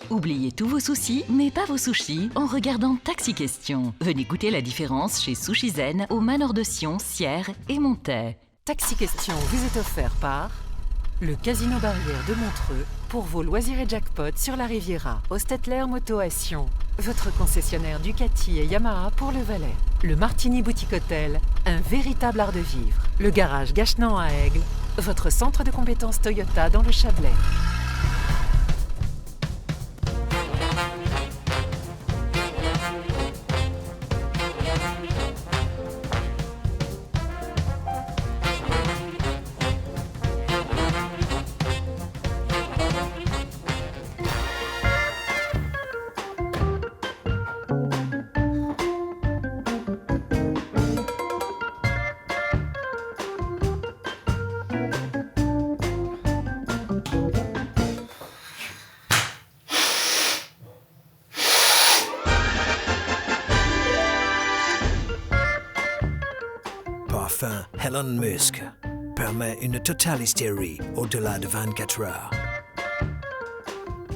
Oubliez tous vos soucis, mais pas vos sushis, en regardant Taxi Question. Venez goûter la différence chez Sushi Zen, au Manor de Sion, Sierre et Montaix. Taxi Question vous est offert par le Casino Barrière de Montreux pour vos loisirs et jackpots sur la Riviera. Hostetler Moto à Sion, votre concessionnaire Ducati et Yamaha pour le Valais. Le Martini Boutique Hôtel, un véritable art de vivre. Le garage Gachenan à Aigle, votre centre de compétences Toyota dans le Chablais. Parfum Elon Musk permet une totale hystérie au-delà de 24 heures.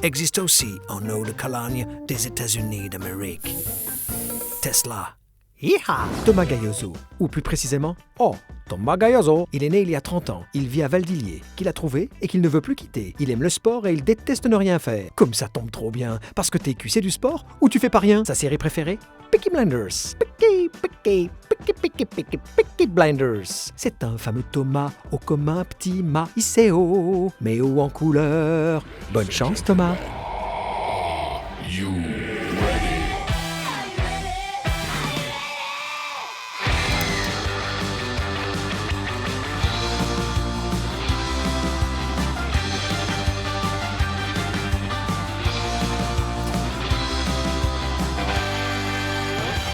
Existe aussi en eau de Cologne des États-Unis d'Amérique. Tesla. Yeeha! Thomas Gailloso, ou plus précisément, Thomas Gailloso. Il est né il y a 30 ans, il vit à Valdillier, qu'il a trouvé et qu'il ne veut plus quitter. Il aime le sport et il déteste ne rien faire. Comme ça tombe trop bien, parce que t'es c'est du sport ou tu fais pas rien. Sa série préférée? Peaky Blinders. Peaky Blinders. C'est un fameux Thomas, haut comme un petit mât, haut, mais haut en couleur. Bonne chance Thomas.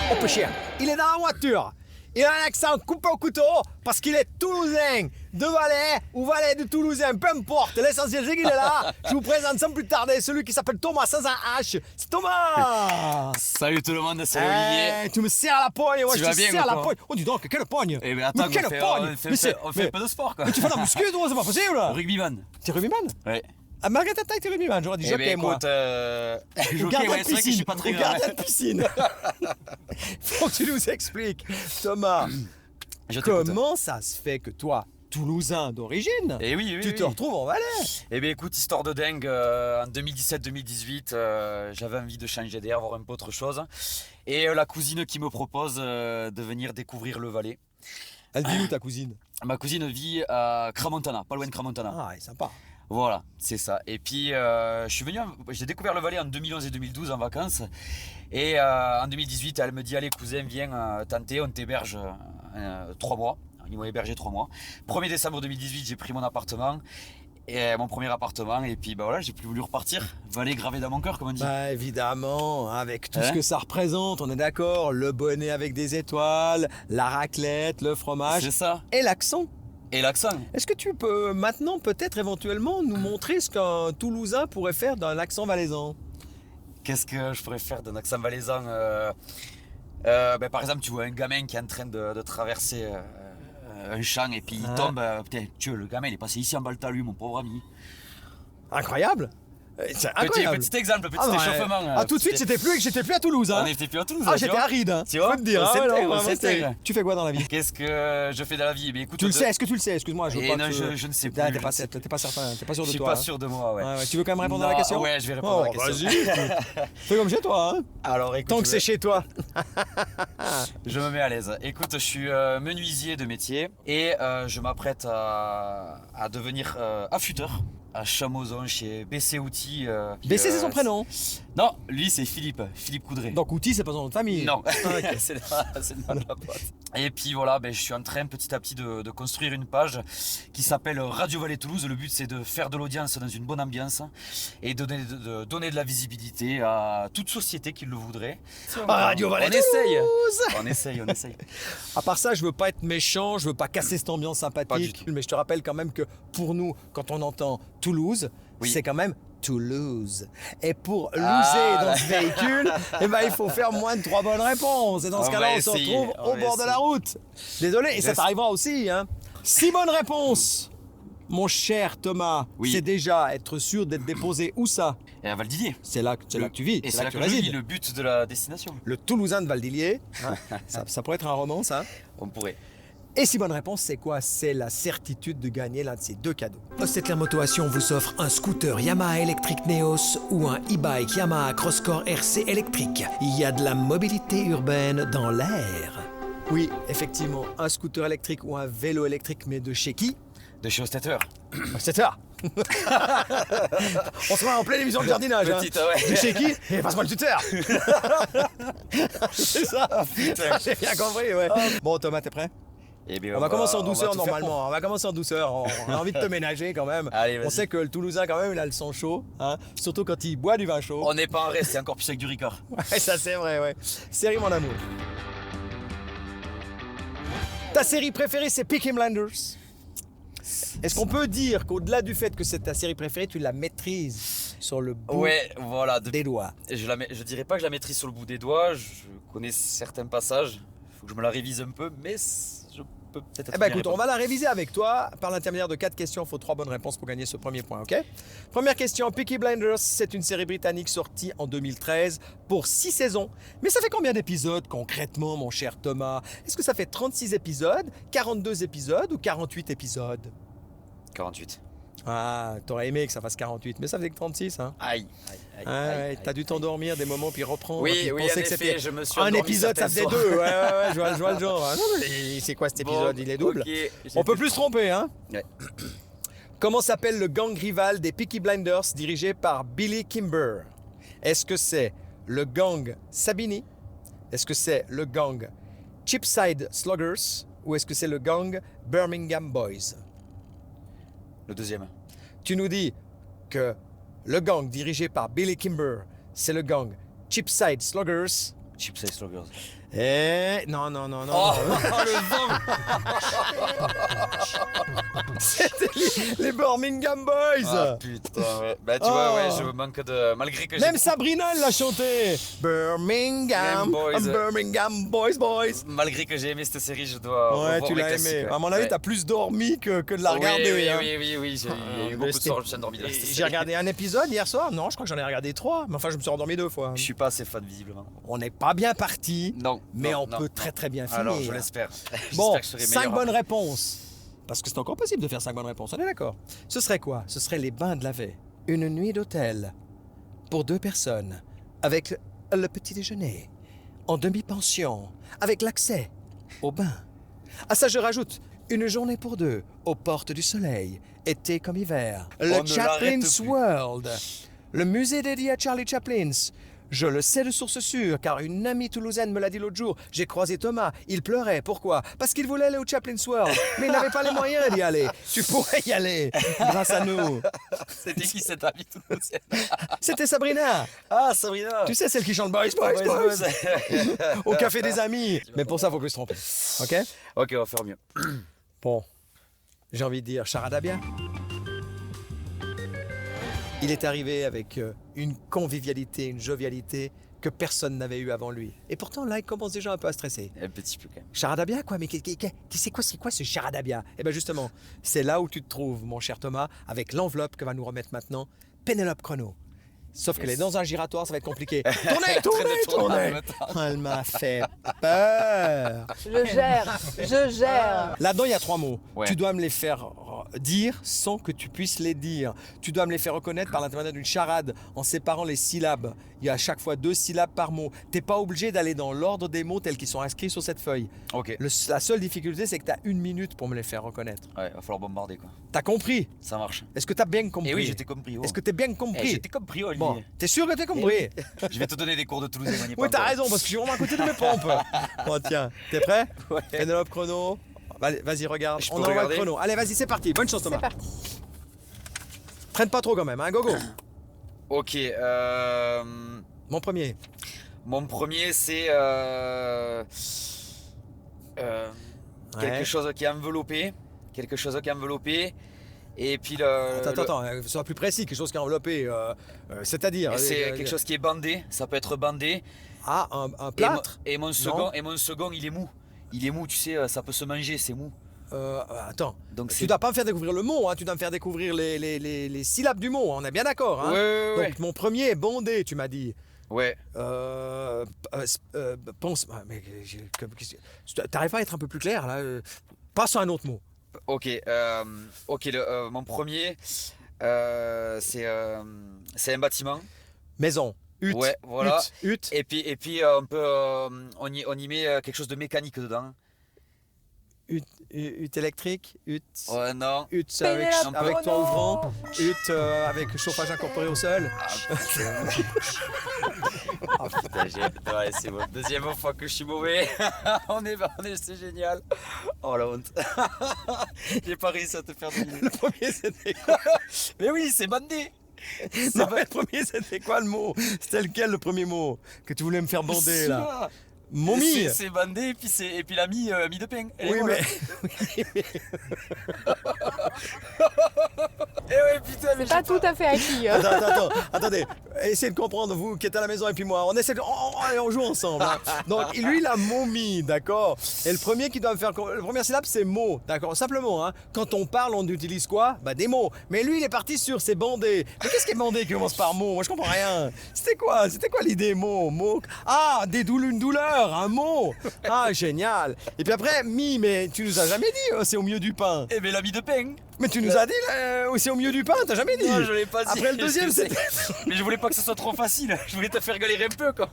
Oh peu cher, il est dans la voiture. Il a un accent coupé au couteau parce qu'il est toulousain, de Valais ou Valais de Toulousain, peu importe. L'essentiel c'est qu'il est là. Je vous présente sans plus tarder celui qui s'appelle Thomas sans un H. C'est Thomas. Salut tout le monde, c'est Olivier. Tu me serres la poigne, moi Tu je vas te bien, serre la quoi pogne. Oh dis donc, quelle pogne. Eh ben attends, mais quelle pogne. on fait un peu de sport quoi. Mais tu fais de la muscu toi, c'est pas possible. Rugbyman. T'es rugbyman? Ouais. Ah, malgré ta taille, t'es rugbyman, j'aurais dit Eh jockey ben moi. écoute, Au jockey, gardien ouais, de c'est vrai que je piscine, suis pas très au gardien de piscine. Faut que tu nous expliques, Thomas, Je t'écoute. comment ça se fait que toi, Toulousain d'origine, Eh oui, tu te retrouves en Valais? Eh bien écoute, histoire de dingue, en 2017-2018, j'avais envie de changer d'air, voir un peu autre chose. Et la cousine qui me propose de venir découvrir le Valais. Elle vit où ta cousine? Ma cousine vit à Cramontana, pas loin de Cramontana. Ah, elle est sympa. Voilà, c'est ça. Et puis j'ai découvert le Valais en 2011 et 2012 en vacances. Et en 2018, elle me dit allez cousin, viens tenter, on t'héberge 3 mois. Ils m'ont hébergé 3 mois. 1er décembre 2018, j'ai pris mon appartement. Et mon premier appartement, et puis bah voilà, j'ai plus voulu repartir. Valais gravé dans mon cœur, comme on dit. Bah évidemment, avec tout ce que ça représente, on est d'accord. Le bonnet avec des étoiles, la raclette, le fromage. C'est ça. Et l'accent. Et l'accent. Est-ce que tu peux maintenant peut-être éventuellement nous montrer ce qu'un Toulousain pourrait faire d'un accent valaisan? Qu'est-ce que je pourrais faire d'un accent valaisan par exemple, tu vois un gamin qui est en train de traverser un champ et puis il tombe. Putain, tu vois, le gamin il est passé ici en bas le talus, mon pauvre ami. Incroyable. C'est incroyable. Petit exemple, petit échauffement. Tout de suite, j'étais plus à Toulouse. On Hein. n'était plus à Toulouse. Ah, j'étais aride. Hein. Tu vois, faut te dire. on s'intègre. Tu fais quoi dans la vie? Qu'est-ce que je fais dans la vie? Mais écoute, Tu le sais, est-ce que tu le sais? Excuse-moi, je veux pas non, que je ne sais plus. T'es pas certain, t'es pas sûr de toi. Je suis pas sûr de moi, ouais. Ouais. Tu veux quand même répondre à la question? Ouais, je vais répondre à la question. Vas-y. Fais comme chez toi. Hein. Alors, écoute, Tant que c'est chez toi. Je me mets à l'aise. Écoute, je suis menuisier de métier et je m'apprête à devenir affûteur à Chamozon chez BC Outils. BC, c'est son prénom? Non, lui c'est Philippe Coudray. Donc Outils, c'est pas son nom de famille? Non, c'est le nom de la boîte. Et puis voilà, je suis en train petit à petit de construire une page qui s'appelle Radio Valais Toulouse. Le but c'est de faire de l'audience dans une bonne ambiance et de donner de la visibilité à toute société qui le voudrait. Radio Valais Toulouse. On essaye. À part ça, je veux pas être méchant, je veux pas casser cette ambiance sympathique, mais je te rappelle quand même que pour nous, quand on entend Toulouse, c'est quand même Toulouse. Et pour loser dans ce véhicule, il faut faire moins de 3 bonnes réponses. Et dans ce cas-là, on se retrouve au bord de la route. Désolé, et ça t'arrivera aussi. 6 bonnes réponses. Mon cher Thomas, c'est déjà être sûr d'être déposé où ça? Et à Valdilier. C'est là que tu vis, Et c'est c'est là que tu je vis, résides. le but de la destination. Le Toulousain de Valdilier. Ça pourrait être un roman, ça. On pourrait. Et si bonne réponse, c'est quoi? C'est la certitude de gagner l'un de ces 2 cadeaux. Ostetler Motoation vous offre un scooter Yamaha électrique Neos ou un e-bike Yamaha Crosscore RC électrique. Il y a de la mobilité urbaine dans l'air. Oui, effectivement, un scooter électrique ou un vélo électrique, mais de chez qui? De chez Ostetler. C'est ça. On se met en pleine émission de jardinage. Petite, ouais. De chez qui? Et passe-moi le tuteur. C'est ça. putain. J'ai bien compris, ouais. Bon, Thomas, t'es prêt? Eh bien, On va commencer en on va douceur tout faire normalement. On va commencer en douceur. On a envie de te ménager quand même. Allez, On vas-y. sait que le Toulousain quand même, il a le sang chaud, hein. Surtout quand il boit du vin chaud. On n'est pas en reste, c'est encore plus avec du Ricard. Ouais, ça c'est vrai, ouais. Série mon amour. Ta série préférée, c'est Peaky Blinders. Est-ce qu'on peut dire qu'au-delà du fait que c'est ta série préférée, tu la maîtrises sur le bout Ouais, voilà. des doigts? Je dirais pas que je la maîtrise sur le bout des doigts. Je connais certains passages. Il faut que je me la révise un peu, mais je peux peut-être. Eh ben écoute, on va la réviser avec toi par l'intermédiaire de 4 questions. Il faut 3 bonnes réponses pour gagner ce premier point, ok? Première question, Peaky Blinders, c'est une série britannique sortie en 2013 pour 6 saisons. Mais ça fait combien d'épisodes concrètement, mon cher Thomas? Est-ce que ça fait 36 épisodes, 42 épisodes ou 48 épisodes? 48. Ah, t'aurais aimé que ça fasse 48, mais ça faisait que 36, hein? Aïe. T'as dû t'endormir des moments puis reprendre. Oui, puis oui, penser en que effet, c'était je me suis un endormi épisode, ça certains faisait soirs. 2. Ouais, je vois le genre. Non, mais c'est quoi cet épisode? Bon, Il est double. ok, On peut plus se tromper, hein? Ouais. Comment s'appelle le gang rival des Peaky Blinders dirigé par Billy Kimber? Est-ce que c'est le gang Sabini? Est-ce que c'est le gang Cheapside Sluggers? Ou est-ce que c'est le gang Birmingham Boys? Le deuxième. Tu nous dis que le gang dirigé par Billy Kimber, c'est le gang Cheapside Sluggers. Cheapside Sluggers. Non. Oh, le vent. C'était les Birmingham Boys. Ah putain, ouais. Bah tu vois, ouais, je manque de... Malgré que j'ai... Même Sabrina, elle l'a chanté. Birmingham Boys. Birmingham Boys. Malgré que j'ai aimé cette série, je dois Ouais, revoir tu les l'as classiques, aimé. ouais. À mon avis, Ouais. t'as plus dormi que de la regarder. Oui, hein. oui. Il y a eu beaucoup de soirs, je me suis endormi là. J'ai regardé un épisode hier soir. Non, je crois que j'en ai regardé 3. Mais enfin, je me suis endormi 2 fois. Je suis pas assez fan, visiblement. On n'est pas bien parti. Non. Mais non, on non, peut non. très très bien finir. Alors, je l'espère. Bon, J'espère que je serai 5 meilleur bonnes après. réponses. Parce que c'est encore possible de faire 5 bonnes réponses, on est d'accord. Ce serait quoi? Ce serait les bains de la Baie. Une nuit d'hôtel pour 2 personnes, avec le petit déjeuner, en demi-pension, avec l'accès au bain. À ça, je rajoute une journée pour 2, aux portes du soleil, été comme hiver. On Le ne l'arrête Chaplin's plus. World, le musée dédié à Charlie Chaplin. Je le sais de source sûre, car une amie toulousaine me l'a dit l'autre jour. J'ai croisé Thomas, il pleurait. Pourquoi? Parce qu'il voulait aller au Chaplin's World, mais il n'avait pas les moyens d'y aller. Tu pourrais y aller, grâce à nous. C'était qui cette amie toulousaine? C'était Sabrina. Ah, Sabrina. Tu sais, celle qui chante Boys, Boys, Boys, au Café des Amis. Mais pour ça, il faut plus se tromper. Ok? Ok, on va faire mieux. Bon, j'ai envie de dire charadabia. Il est arrivé avec une convivialité, une jovialité que personne n'avait eu avant lui. Et pourtant, là, il commence déjà un peu à stresser. Un petit peu quand même. Charadabia, quoi? Mais c'est quoi ce charadabia? Eh bien, justement, c'est là où tu te trouves, mon cher Thomas, avec l'enveloppe que va nous remettre maintenant Pénélope Chrono. Sauf qu'elle est dans un giratoire, ça va être compliqué. Tournez! Elle m'a fait peur. Je gère. Là-dedans, il y a 3 mots. Ouais. Tu dois me les faire dire sans que tu puisses les dire. Tu dois me les faire reconnaître par l'intermédiaire d'une charade en séparant les syllabes. Il y a à chaque fois 2 syllabes par mot. T'es pas obligé d'aller dans l'ordre des mots tels qu'ils sont inscrits sur cette feuille. Ok. La seule difficulté, c'est que t'as 1 minute pour me les faire reconnaître. Ouais, va falloir bombarder quoi. T'as compris? Ça marche. Est-ce que t'as bien compris? Et oui, j'étais compris. Oh. Est-ce que t'as bien Eh, compris? j'étais compris, Olivier. Bon, t'es sûr que t'as compris? Je vais te donner des cours de Toulouse. Oui, t'as raison, parce que je suis vraiment à côté de mes pompes. Bon, tiens, t'es prêt? Ouais. Pénélope Chrono. Vas-y, regarde. Je On peux envoie le regarder chrono. Allez, vas-y, c'est parti. Bonne chance, Thomas. C'est parti. Traîne pas trop quand même, hein, go. Ok. Mon premier. Mon premier, c'est Ouais. quelque chose qui est enveloppé. Quelque chose qui est enveloppé. Et puis le. Attends, sois plus précis, quelque chose qui est enveloppé. C'est-à-dire. C'est quelque chose qui est bandé. Ça peut être bandé. Ah, un plâtre? Et mon second, il est mou. Il est mou, tu sais, ça peut se manger, c'est mou. Attends. Donc Tu dois pas me faire découvrir le mot, hein. Tu dois me faire découvrir les syllabes du mot. On est bien d'accord, hein. Ouais. Donc mon premier est bondé, tu m'as dit. Ouais. Pense. Mais t'arrives pas à être un peu plus clair là. Passe sur un autre mot. Ok. Mon premier, c'est un bâtiment. Maison. Hutte. Ouais, voilà. Hutte. Et puis on y met quelque chose de mécanique dedans. Hutte électrique. Hutte. Ouais, non. Hutte Pénélope, avec oh toit non. ouvrant. Hutte avec chauffage incorporé au sol. Oh putain, ouais, c'est bon. Deuxième fois que je suis mauvais. C'est génial. Oh la honte. J'ai pas réussi à te faire deviner. Le premier c'était quoi? Mais oui, c'est bandé. Non, mais le premier c'était quoi le mot? C'était lequel le premier mot que tu voulais me faire bander là? Momie. C'est bandé et puis la mie de pain. Elle est Oui molle. mais. Eh ouais putain mais Pas tout à fait acquis. Hein. Attendez, essayez de comprendre, vous qui êtes à la maison et puis moi, on essaie de... on joue ensemble. Hein. Donc lui, il a momie, d'accord. Et le premier qui doit me faire... La première syllabe, c'est mot, d'accord. Simplement, hein, quand on parle, on utilise quoi? Bah des mots. Mais lui, il est parti sur c'est bandé. Mais qu'est-ce qui est bandé qui commence par mot? Moi, je comprends rien. C'était quoi l'idée mot? Ah, une douleur, un mot. Ah, génial. Et puis après, mais tu nous as jamais dit, c'est au milieu du pain. Eh ben la mie de pain. Mais tu nous as dit, c'est au milieu du pain, t'as jamais dit. Non, je l'ai pas dit. Après le deuxième, c'était... Mais je voulais pas que ce soit trop facile. Je voulais te faire galérer un peu quoi.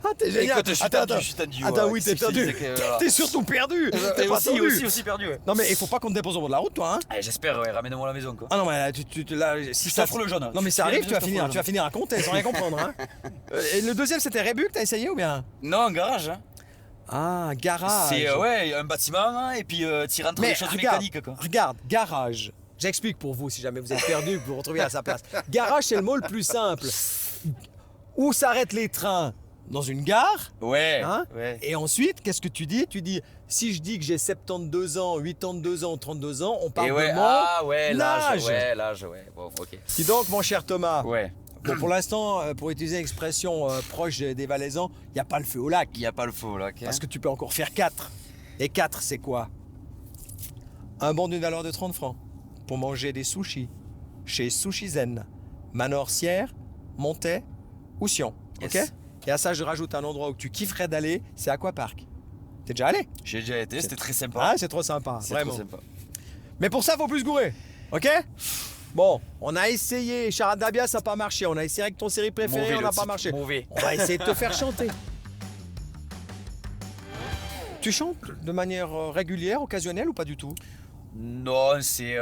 Ah, t'es génial. Écoute, je suis tendu. Attends, ouais. oui, t'es C'est- perdu. c'est que, voilà. T'es surtout perdu. T'es Et pas tendu. aussi perdu. Ouais. Non, mais il faut pas qu'on te dépose au bord de la route, toi, hein. Eh, j'espère, ouais, ramène-moi à la maison quoi. Ah non, mais là, là si Je ça... t'offre le jaune. Non, mais ça arrive, tu vas finir à compter sans rien comprendre, hein. Et le deuxième, c'était Rébus que t'as essayé ou bien? Non, un garage. Hein. Ah, garage. C'est ouais, un bâtiment hein, et puis tu rentres Mais des choses regarde, mécaniques quoi. regarde, garage. J'explique pour vous si jamais vous êtes perdu, que vous vous retrouviez à sa place. Garage, c'est le mot le plus simple. Où s'arrêtent les trains? Dans une gare. Ouais. Hein? Ouais. Et ensuite, qu'est-ce que tu dis? Tu dis, si je dis que j'ai 72 ans, 82 ans, 32 ans, on parle Et ouais, de mon l'âge. âge. Ouais, l'âge, ouais. Bon, ok. Dis donc, mon cher Thomas, Ouais. bon, pour l'instant, pour utiliser l'expression proche des Valaisans, il n'y a pas le feu au lac. Il n'y a pas le faux là, ok. Parce que tu peux encore faire 4. Et 4, c'est quoi? Un bon d'une valeur de 30 francs pour manger des sushis chez Sushi Zen, Manor-Sierre, Montet ou Sion. Ok? Yes. Et à ça, je rajoute un endroit où tu kifferais d'aller, c'est Aquapark. T'es déjà allé? J'ai déjà été, c'était très sympa. Ah, c'est trop sympa, C'est vraiment. trop sympa. Mais pour ça, faut plus se gourer. Ok? Bon, on a essayé, Charadabia, ça n'a pas marché. On a essayé avec ton série préférée, Mauvais, on le n'a pas titre, marché. mauvais. On va essayer de te faire chanter. Tu chantes de manière régulière, occasionnelle ou pas du tout? Non, c'est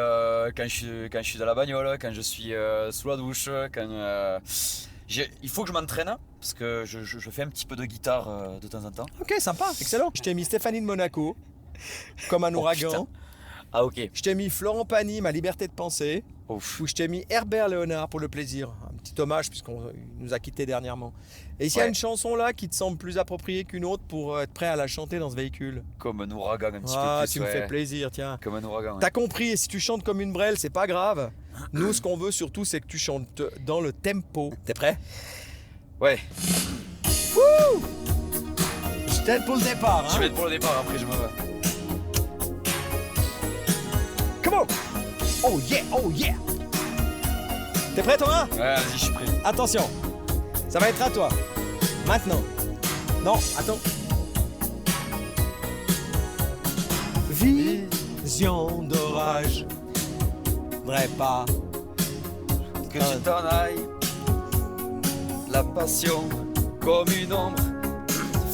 quand je suis dans la bagnole, quand je suis sous la douche, quand il faut que je m'entraîne parce que je fais un petit peu de guitare de temps en temps. Ok, sympa, excellent. Je t'ai mis Stéphanie de Monaco, comme un ouragan. putain. Ah ok. Je t'ai mis Florent Pagny, Ma liberté de penser. Ouf. Ou je t'ai mis Herbert Léonard pour le plaisir. Un petit hommage puisqu'on nous a quittés dernièrement. Et s'il y a Ouais. une chanson là qui te semble plus appropriée qu'une autre pour être prêt à la chanter dans ce véhicule? Comme un ouragan un petit Ah, peu plus. tu me ouais. fais plaisir, tiens. Comme un ouragan. T'as compris, et si tu chantes comme une brêle, c'est pas grave. Nous, ce qu'on veut surtout, c'est que tu chantes dans le tempo. T'es prêt? Ouais. Je t'aide pour le départ, Je hein? vais être pour le départ, après je me vais. Come on! Oh yeah, oh yeah! T'es prêt, Thomas? Ouais, vas-y, je suis prêt. Attention, ça va être à toi. Maintenant. Non, attends. Vision d'orage. Voudrais pas. Que tu t'en ailles. La passion comme une ombre.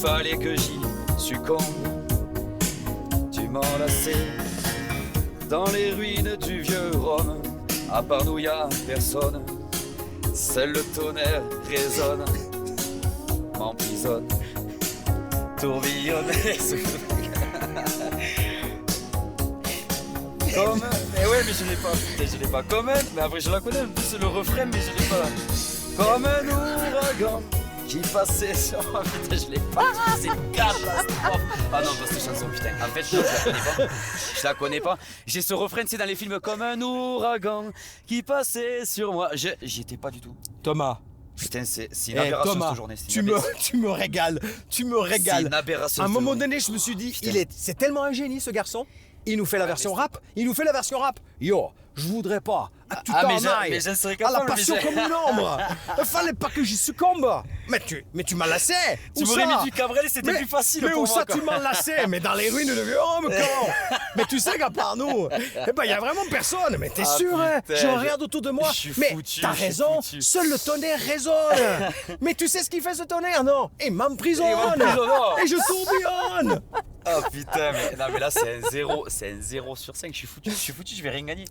Fallait que j'y succombe. Tu m'enlaçais dans les ruines du vieux Rome. À part nous, y a personne. Seul le tonnerre résonne. M'emprisonne. Tourbillonne. Comme. Mais ouais, mais je l'ai pas. Putain, je l'ai pas. Comme un. Mais après, je la connais un peu, c'est le refrain, mais je l'ai pas. Comme un ouragan qui passait sur. Oh, putain, je l'ai pas. C'est une catastrophe. Ah non, pas cette chanson, putain. En fait, non, je la connais pas. Je la connais pas. J'ai ce refrain, c'est dans les films. Comme un ouragan qui passait sur moi. J'y étais pas du tout. Thomas, Putain, c'est une aberration Thomas, cette journée. tu me régales. Tu me C'est régales. une aberration. À un cette moment journée. donné, je me suis dit, Putain. c'est tellement un génie ce garçon. Il nous fait la version rap. Yo, je voudrais pas. Tu Ah, t'en mais ailles. j'en serais À la capable. passion comme une ombre. Il fallait pas que j'y succombe. Mais tu m'as lassé. Tu Où m'aurais ça? mis du Cabrel, c'était plus facile Mais pour où moi. ça quoi. tu m'as lassé? Mais dans les ruines de Vieux-Rome, quand? Mais tu sais qu'à part nous, il y a vraiment personne. Mais t'es Ah, sûr, hein? putain, Je regarde autour de moi. je suis Mais foutu, t'as je suis raison, foutu. seul le tonnerre résonne. Mais tu sais ce qu'il fait ce tonnerre, non? Il m'emprisonne. Il m'emprisonne. Et je tourbillonne. Ah putain, mais là c'est un 0 sur 5. Je suis foutu, je vais rien gagner.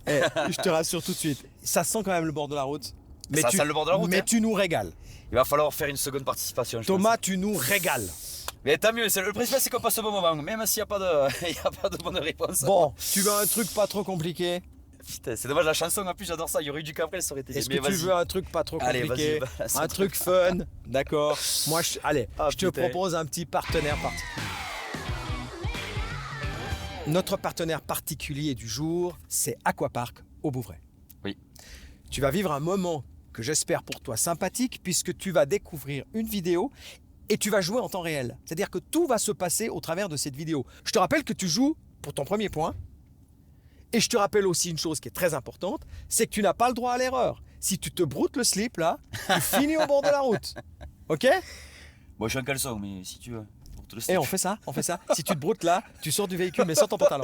Je te rassure tout de suite, ça sent quand même le bord de la route. Ça sent le bord de la route, Mais hein. tu nous régales. Il va falloir faire une seconde participation. Je Thomas, pense. tu nous régales. Mais tant mieux, le principal c'est qu'on passe un bon moment, même s'il n'y a pas de bonne réponse. Bon, tu veux un truc pas trop compliqué? Putain, c'est dommage la chanson en plus, j'adore ça. Il y aurait eu du Cabrel, ça aurait été bien. Est-ce Mais que tu vas-y. veux un truc pas trop Allez, compliqué? vas-y, balance Un truc fun? D'accord. Moi, allez, Ah, je te putain. propose un petit partenaire particulier. Notre partenaire particulier du jour, c'est Aquapark au Bouvray. Oui. Tu vas vivre un moment que j'espère pour toi sympathique puisque tu vas découvrir une vidéo et tu vas jouer en temps réel. C'est-à-dire que tout va se passer au travers de cette vidéo. Je te rappelle que tu joues pour ton premier point. Et je te rappelle aussi une chose qui est très importante, c'est que tu n'as pas le droit à l'erreur. Si tu te broutes le slip là, tu finis au bord de la route. Ok? Moi je suis en caleçon, mais si tu veux. Pour te le Et slip. on fait ça. Si tu te broutes là, tu sors du véhicule mais sans ton pantalon.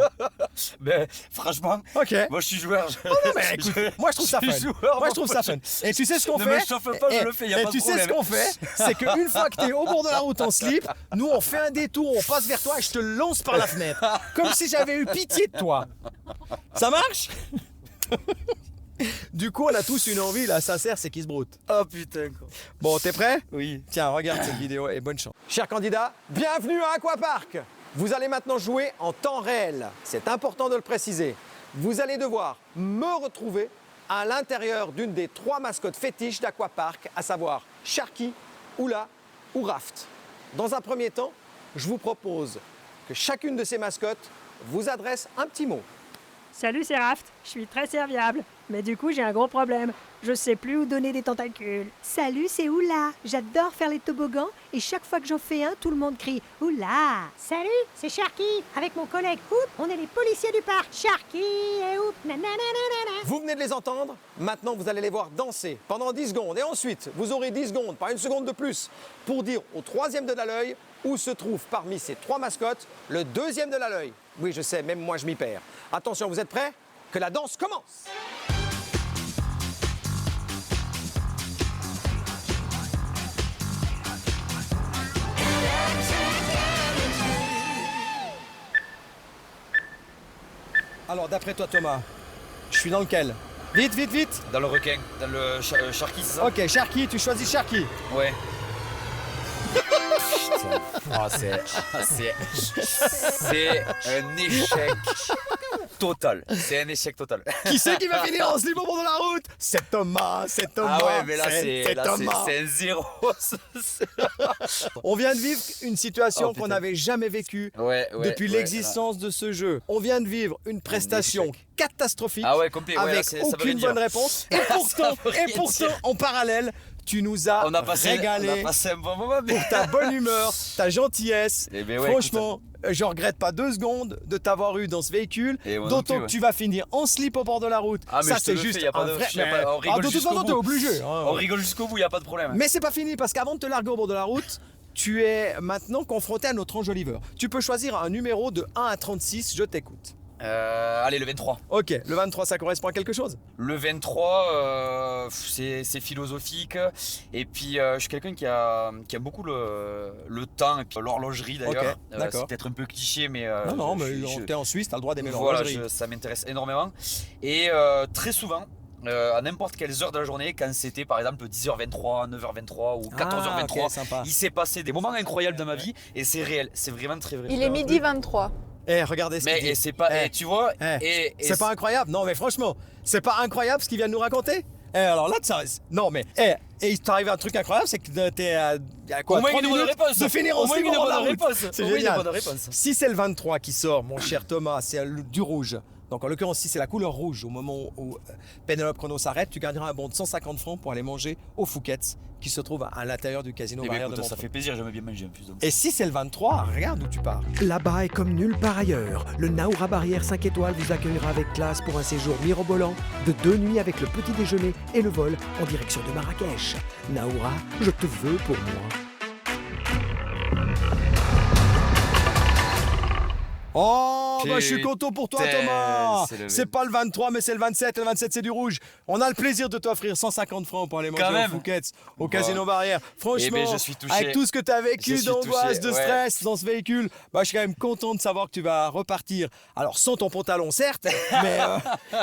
Mais franchement, Ok. moi je suis joueur. Non mais écoute, moi je trouve ça je fun. suis joueur, Moi je trouve ça fun. Et tu sais ce qu'on Ne fait? me chauffe pas, je le fais, y a Et pas de tu sais ce problème. qu'on fait? C'est qu'une fois que tu es au bord de la route en slip, nous on fait un détour, on passe vers toi et je te lance par la fenêtre. Comme si j'avais eu pitié de toi. Ça marche? Du coup, on a tous une envie là, sincère, c'est qu'ils se broutent. Oh putain quoi. Bon, t'es prêt? Oui. Tiens, regarde cette vidéo et bonne chance. Chers candidats, bienvenue à Aquapark. Vous allez maintenant jouer en temps réel. C'est important de le préciser. Vous allez devoir me retrouver à l'intérieur d'une des 3 mascottes fétiches d'Aquapark, à savoir Sharky, Oula ou Raft. Dans un premier temps, je vous propose que chacune de ces mascottes vous adresse un petit mot. Salut, c'est Raft. Je suis très serviable. Mais du coup, j'ai un gros problème. Je sais plus où donner des tentacules. Salut, c'est Oula. J'adore faire les toboggans et chaque fois que j'en fais un, tout le monde crie Oula. Salut, c'est Sharky. Avec mon collègue Hoop, on est les policiers du parc. Sharky et Hoop, nananana. Vous venez de les entendre, maintenant vous allez les voir danser pendant 10 secondes. Et ensuite, vous aurez 10 secondes, pas une seconde de plus, pour dire au 3e de la l'œil où se trouve parmi ces 3 mascottes le 2e de la l'œil. Oui, je sais, même moi je m'y perds. Attention, vous êtes prêts? Que la danse commence! Alors, d'après toi, Thomas, je suis dans lequel? Vite, vite, vite! Dans le requin, dans le Sharky, c'est ça? Ok, Sharky, tu choisis Sharky. Ouais. Putain. Ah, c'est un échec total. C'est un échec total. Qui c'est qui va finir en slip au bord de la route? C'est Thomas, c'est Thomas. Ah ouais, mais là c'est Thomas. un 0. On vient de vivre une situation Oh, putain. qu'on n'avait jamais vécue Ouais, depuis l'existence de ce jeu. On vient de vivre une prestation catastrophique Ah ouais, complet. Ouais, là, avec ça veut rien aucune dire. bonne réponse. Et pourtant, veut rien dire. en parallèle, tu nous as On a passé régalé un bon moment. Mais... pour ta bonne humeur, ta gentillesse. Eh ben ouais, Franchement, je regrette pas 2 secondes de t'avoir eu dans ce véhicule. Et moi non D'autant plus, que ouais. tu vas finir en slip au bord de la route. Ah, mais ça, je te c'est le fais, juste y a pas un de- vrai. y a pas- on rigole de toute jusqu'au façon, t'es bout. obligé. hein. On rigole jusqu'au bout, il n'y a pas de problème. Mais c'est pas fini parce qu'avant de te larguer au bord de la route, tu es maintenant confronté à notre enjoliveur. Tu peux choisir un numéro de 1 à 36, je t'écoute. Allez, le 23. Ok, le 23, ça correspond à quelque chose? Le 23, c'est philosophique. Et puis, je suis quelqu'un qui aime beaucoup le temps et puis l'horlogerie d'ailleurs. Ok, d'accord. C'est peut-être un peu cliché, mais. Non, mais t'es en Suisse, t'as le droit d'aimer Voilà, l'horlogerie. ça m'intéresse énormément. Et très souvent, à n'importe quelles heures de la journée, quand c'était par exemple 10h23, 9h23 ou 14h23, Ah, ok, sympa. il s'est passé des moments incroyables dans ma vie et c'est réel, c'est vraiment très vrai. Il est midi 23. Eh, regardez ce qu'il Mais dit. et c'est pas, Eh, et tu vois, eh, et c'est pas incroyable? Non, mais franchement, c'est pas incroyable ce qu'il vient de nous raconter? Eh, alors là, ça, non, mais, et il t'arrive un truc incroyable, c'est que t'es à quoi, au moins 3 une bonne minutes réponse. de finir Au en moins slip une au bord de la bonne route. réponse. C'est Au moins une génial. bonne réponse. Si c'est le 23 qui sort, mon cher Thomas, c'est du rouge. Donc en l'occurrence, si c'est la couleur rouge au moment où Pénélope Chrono s'arrête, tu gagneras un bon de 150 francs pour aller manger au Fouquet's qui se trouve à l'intérieur du casino Barrière de Montreux. Ça fait plaisir, j'aimais bien manger en plus. Donc. Et si c'est le 23, regarde où tu pars. Là-bas est comme nulle part ailleurs. Le Naoura Barrière 5 étoiles vous accueillera avec classe pour un séjour mirobolant de 2 nuits avec le petit déjeuner et le vol en direction de Marrakech. Naoura, je te veux pour moi. Oh, bah, je suis content pour toi, Putain, Thomas. c'est le C'est pas le 23, mais c'est le 27. Et le 27, c'est du rouge. On a le plaisir de t'offrir 150 francs pour aller manger au Fouquet's, au Casino Barrière. Franchement, je suis touché. avec tout ce que tu as vécu d'angoisse, de touché, stress dans ce véhicule, bah, je suis quand même content de savoir que tu vas repartir. Alors, sans ton pantalon, certes,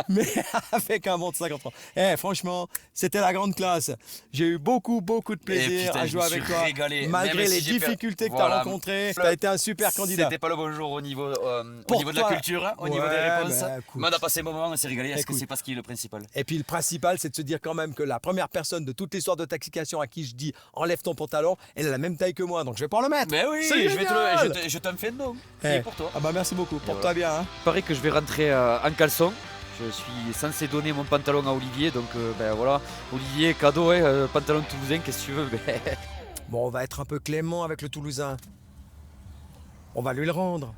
mais avec un bon de 50 francs. Franchement, c'était la grande classe. J'ai eu beaucoup de plaisir à jouer avec toi. Régalé. Malgré les difficultés que tu as rencontrées, tu as été un super candidat. C'était pas le bon jour au niveau de la culture, hein, au niveau des réponses. Mais on a passé un bon moment, on s'est régalé. Est-ce que c'est pas ce qui est le principal? Et puis le principal, c'est de se dire quand même que la première personne de toute l'histoire de Taxication à qui je dis enlève ton pantalon, elle a la même taille que moi, donc je vais pas le mettre. Mais oui, je t'en fais de nom. Pour toi. Ah bah merci beaucoup, porte-toi bien. Hein. Il paraît que je vais rentrer en caleçon. Je suis censé donner mon pantalon à Olivier, donc voilà. Olivier, cadeau, pantalon toulousain, qu'est-ce que tu veux? Bon, on va être un peu clément avec le Toulousain. On va lui le rendre.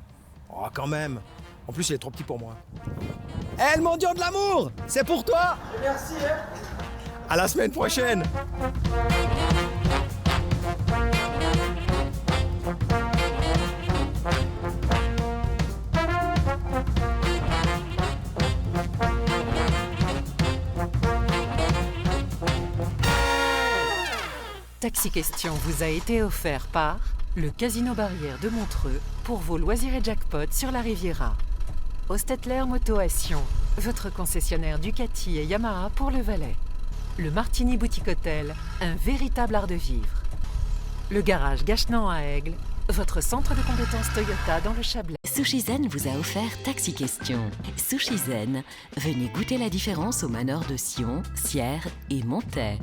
Oh, quand même. En plus, il est trop petit pour moi. Le mendiant de l'amour, c'est pour toi. Merci. À la semaine prochaine. Taxi Question vous a été offert par le Casino Barrière de Montreux pour vos loisirs et jackpots sur la Riviera. Ostetler Moto à Sion, votre concessionnaire Ducati et Yamaha pour le Valais. Le Martini Boutique Hôtel, un véritable art de vivre. Le garage Gachenan à Aigle, votre centre de compétences Toyota dans le Chablais. Sushi Zen vous a offert Taxi Question. Sushi Zen, venez goûter la différence au Manor de Sion, Sierre et Montaix.